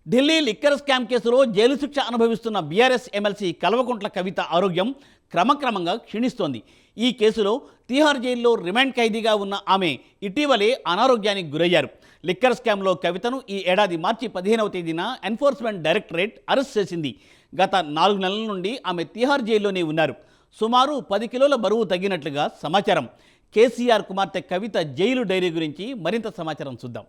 Delhi liquor scam కేసులో jail శిక్ష అనుభవిస్తున్న బీఆర్ఎస్ ఎమ్మెల్సీ కల్వకుంట్ల కవిత ఆరోగ్యం క్రమక్రమంగా క్షీణిస్తోంది. ఈ కేసులో తీహార్ జైల్లో రిమాండ్ ఖైదీగా ఉన్న ఆమె ఇటీవలే అనారోగ్యానికి గురయ్యారు. లిక్కర్ స్కామ్లో కవితను ఈ ఏడాది మార్చి 15వ తేదీన ఎన్ఫోర్స్మెంట్ డైరెక్టరేట్ అరెస్ట్ చేసింది. గత 4 నెలల నుండి ఆమె తీహార్ జైల్లోనే ఉన్నారు. సుమారు 10 కిలోల బరువు తగ్గినట్లుగా సమాచారం. కేసీఆర్ కుమార్తె కవిత జైలు డైరీ గురించి మరింత సమాచారం చూద్దాం.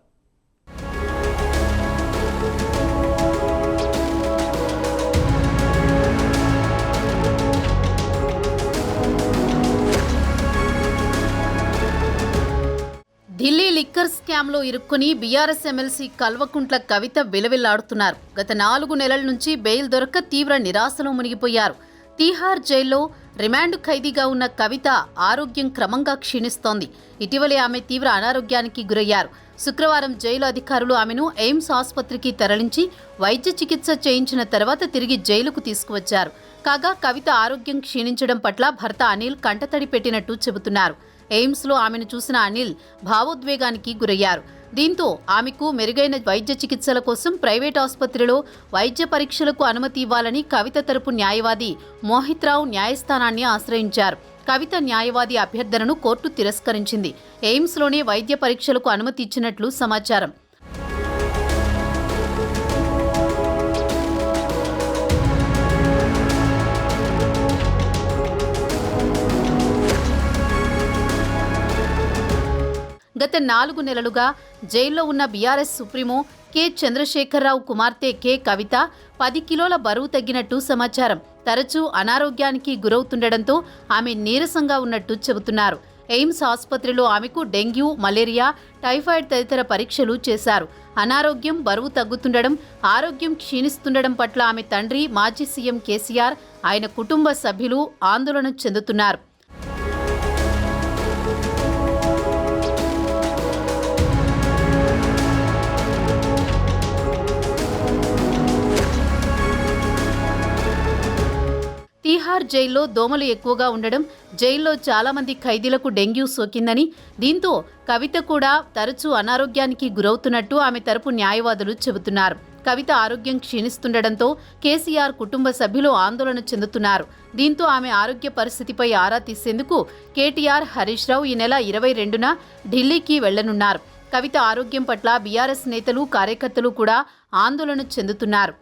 ఢిల్లీ లిక్కర్ స్కామ్లో ఇరుక్కుని బీఆర్ఎస్ ఎమ్మెల్సీ కల్వకుంట్ల కవిత విలవిల్లాడుతున్నారు. గత 4 నెలల నుంచి బెయిల్ దొరక్క తీవ్ర నిరాశలో మునిగిపోయారు. తీహార్ జైల్లో రిమాండ్ ఖైదీగా ఉన్న కవిత ఆరోగ్యం క్రమంగా క్షీణిస్తోంది. ఇటీవలే ఆమె తీవ్ర అనారోగ్యానికి గురయ్యారు. శుక్రవారం జైలు అధికారులు ఆమెను ఎయిమ్స్ ఆసుపత్రికి తరలించి వైద్య చికిత్స చేయించిన తర్వాత తిరిగి జైలుకు తీసుకువచ్చారు. కాగా కవిత ఆరోగ్యం క్షీణించడం పట్ల భర్త అనిల్ కంటతడి పెట్టినట్టు చెబుతున్నారు. ఎయిమ్స్లో ఆమెను చూసిన అనిల్ భావోద్వేగానికి గురయ్యారు. దీంతో ఆమెకు మెరుగైన వైద్య చికిత్సల కోసం ప్రైవేట్ ఆసుపత్రిలో వైద్య పరీక్షలకు అనుమతి ఇవ్వాలని కవిత తరపు న్యాయవాది మోహిత్ రావు న్యాయస్థానాన్ని ఆశ్రయించారు. కవిత న్యాయవాది అభ్యర్థనను కోర్టు తిరస్కరించింది. ఎయిమ్స్లోనే వైద్య పరీక్షలకు అనుమతి ఇచ్చినట్లు సమాచారం. గత 4 నెలలుగా జైల్లో ఉన్న బీఆర్ఎస్ సుప్రీమో కె చంద్రశేఖరరావు కుమార్తె కె కవిత 10 కిలోల బరువు తగ్గినట్టు సమాచారం. తరచూ అనారోగ్యానికి గురవుతుండటంతో ఆమె నీరసంగా ఉన్నట్టు చెబుతున్నారు. ఎయిమ్స్ ఆసుపత్రిలో ఆమెకు డెంగ్యూ, మలేరియా, టైఫాయిడ్ తదితర పరీక్షలు చేశారు. అనారోగ్యం, బరువు తగ్గుతుండడం, ఆరోగ్యం క్షీణిస్తుండడం పట్ల ఆమె తండ్రి, మాజీ సీఎం కేసీఆర్, ఆయన కుటుంబ సభ్యులు ఆందోళన చెందుతున్నారు. తీహార్ జైల్లో దోమలు ఎక్కువగా ఉండడం, జైల్లో చాలా మంది ఖైదీలకు డెంగ్యూ సోకిందని, దీంతో కవిత కూడా తరచూ అనారోగ్యానికి గురవుతున్నట్టు ఆమె తరపు న్యాయవాదులు చెబుతున్నారు. కవిత ఆరోగ్యం క్షీణిస్తుండటంతో కేసీఆర్ కుటుంబ సభ్యులు ఆందోళన చెందుతున్నారు. దీంతో ఆమె ఆరోగ్య పరిస్థితిపై ఆరా తీసేందుకు కేటీఆర్, హరీష్ రావు ఈ నెల 22న ఢిల్లీకి వెళ్లనున్నారు. కవిత ఆరోగ్యం పట్ల బీఆర్ఎస్ నేతలు, కార్యకర్తలు కూడా ఆందోళన చెందుతున్నారు.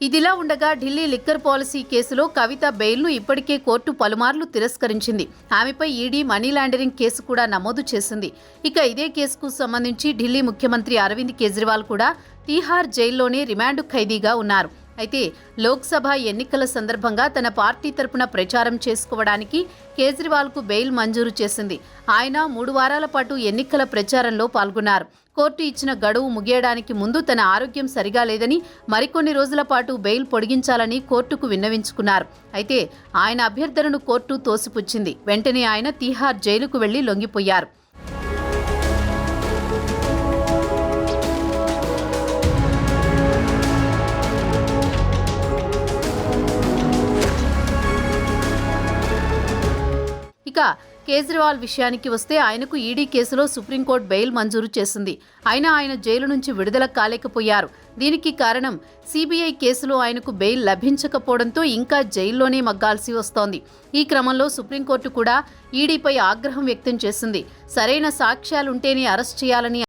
ఇదిలా ఉండగా ఢిల్లీ లిక్కర్ పాలసీ కేసులో కవిత బెయిల్ను ఇప్పటికే కోర్టు పలుమార్లు తిరస్కరించింది. ఆమెపై ఈడీ మనీ లాండరింగ్ కేసు కూడా నమోదు చేసింది. ఇక ఇదే కేసుకు సంబంధించి ఢిల్లీ ముఖ్యమంత్రి అరవింద్ కేజ్రీవాల్ కూడా తీహార్ జైల్లోనే రిమాండ్ ఖైదీగా ఉన్నారు. అయితే లోక్సభ ఎన్నికల సందర్భంగా తన పార్టీ తరపున ప్రచారం చేసుకోవడానికి కేజ్రీవాల్కు బెయిల్ మంజూరు చేసింది. ఆయన 3 వారాల పాటు ఎన్నికల ప్రచారంలో పాల్గొన్నారు. కోర్టు ఇచ్చిన గడువు ముగియడానికి ముందు తన ఆరోగ్యం సరిగా లేదని, మరికొన్ని రోజుల పాటు బెయిల్ పొడిగించాలని కోర్టుకు విన్నవించుకున్నారు. అయితే ఆయన అభ్యర్థనను కోర్టు తోసిపుచ్చింది. వెంటనే ఆయన తీహార్ జైలుకు వెళ్లి లొంగిపోయారు. ఇక కేజ్రీవాల్ విషయానికి వస్తే ఆయనకు ఈడీ కేసులో సుప్రీంకోర్టు బెయిల్ మంజూరు చేసింది. అయినా ఆయన జైలు నుంచి విడుదల కాలేకపోయారు. దీనికి కారణం సిబిఐ కేసులో ఆయనకు బెయిల్ లభించకపోవడంతో ఇంకా జైల్లోనే మగ్గాల్సి వస్తోంది. ఈ క్రమంలో సుప్రీంకోర్టు కూడా ఈడీపై ఆగ్రహం వ్యక్తం చేసింది. సరైన సాక్ష్యాలుంటేనే అరెస్ట్ చేయాలని